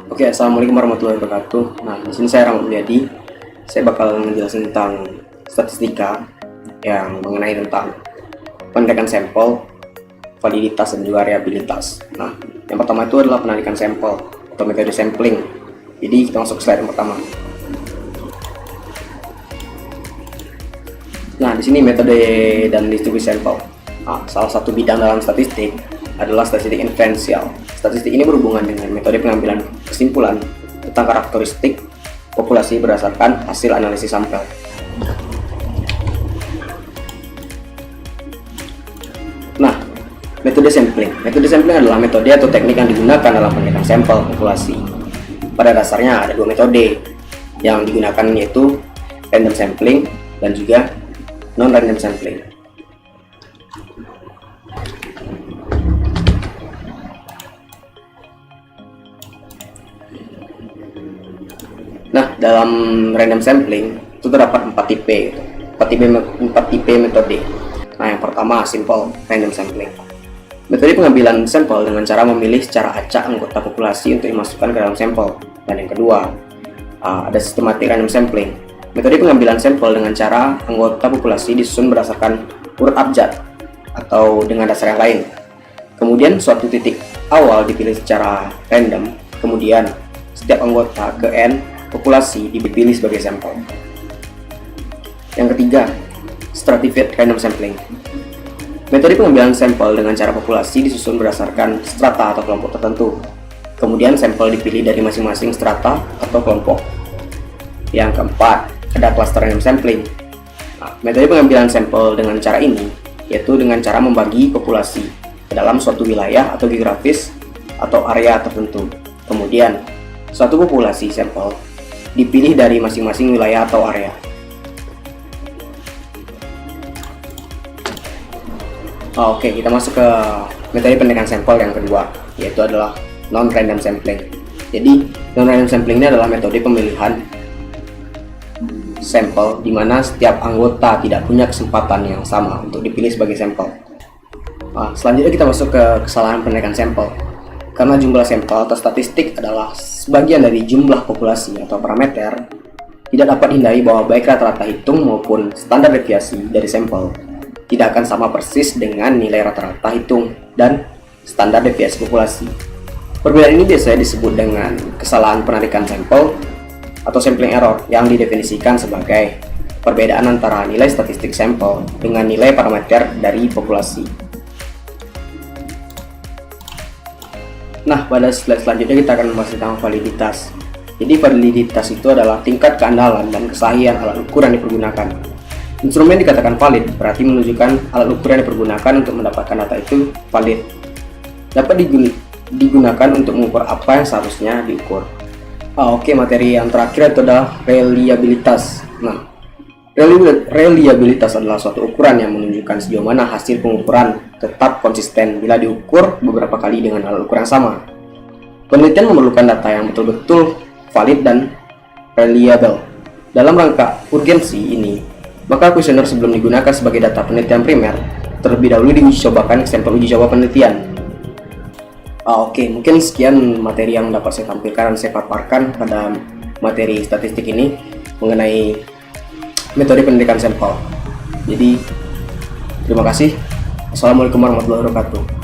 Oke, assalamualaikum warahmatullahi wabarakatuh. Nah, di sini saya Rahmat Mulyadi. Saya bakal menjelaskan tentang statistika yang mengenai tentang penarikan sampel, validitas dan juga reliabilitas. Nah, yang pertama itu adalah penarikan sampel atau metode sampling. Jadi kita masuk ke slide yang pertama. Nah, di sini metode dan distribusi sampel. Nah, salah satu bidang dalam statistik adalah statistik inferensial. Statistik ini berhubungan dengan metode pengambilan kesimpulan tentang karakteristik populasi berdasarkan hasil analisis sampel. Nah, metode sampling. Metode sampling adalah metode atau teknik yang digunakan dalam penelitian sampel populasi. Pada dasarnya ada dua metode yang digunakan, yaitu random sampling dan juga non-random sampling. Nah, dalam random sampling itu terdapat 4 tipe, 4 tipe metode. Nah, yang pertama simple random sampling. Metode pengambilan sampel dengan cara memilih secara acak anggota populasi untuk dimasukkan ke dalam sampel. Dan yang kedua, ada systematic random sampling. Metode pengambilan sampel dengan cara anggota populasi disusun berdasarkan urut abjad atau dengan dasar yang lain. Kemudian suatu titik awal dipilih secara random, kemudian setiap anggota ke N populasi dipilih sebagai sampel. Yang ketiga, stratified random sampling. Metode pengambilan sampel dengan cara populasi disusun berdasarkan strata atau kelompok tertentu. Kemudian sampel dipilih dari masing-masing strata atau kelompok. Yang keempat, ada cluster random sampling. Nah, metode pengambilan sampel dengan cara ini yaitu dengan cara membagi populasi ke dalam suatu wilayah atau geografis atau area tertentu. Kemudian, suatu populasi sampel dipilih dari masing-masing wilayah atau area. Oke, kita masuk ke metode penarikan sampel yang kedua, yaitu adalah non-random sampling. Jadi, non-random sampling ini adalah metode pemilihan sampel di mana setiap anggota tidak punya kesempatan yang sama untuk dipilih sebagai sampel. Selanjutnya kita masuk ke kesalahan penarikan sampel. Karena jumlah sampel atau statistik adalah sebagian dari jumlah populasi atau parameter, tidak dapat dihindari bahwa baik rata-rata hitung maupun standar deviasi dari sampel tidak akan sama persis dengan nilai rata-rata hitung dan standar deviasi populasi. Perbedaan ini biasanya disebut dengan kesalahan penarikan sampel atau sampling error yang didefinisikan sebagai perbedaan antara nilai statistik sampel dengan nilai parameter dari populasi. Nah, pada slide selanjutnya kita akan membahas tentang validitas. Jadi validitas itu adalah tingkat keandalan dan kesahihan alat ukur yang dipergunakan. Instrumen dikatakan valid berarti menunjukkan alat ukur yang dipergunakan untuk mendapatkan data itu valid. Dapat digunakan untuk mengukur apa yang seharusnya diukur. Oke, materi yang terakhir itu adalah reliabilitas. Nah, reliabilitas adalah suatu ukuran yang menunjukkan sejauh mana hasil pengukuran tetap konsisten bila diukur beberapa kali dengan alat ukur yang sama. Penelitian memerlukan data yang betul-betul valid dan reliable. Dalam rangka urgensi ini, maka kuesioner sebelum digunakan sebagai data penelitian primer terlebih dahulu diuji cobakan ke sampel uji coba penelitian. Oke, mungkin sekian materi yang dapat saya tampilkan dan saya paparkan pada materi statistik ini mengenai metode penarikan sampel. Jadi, terima kasih. Assalamualaikum warahmatullahi wabarakatuh.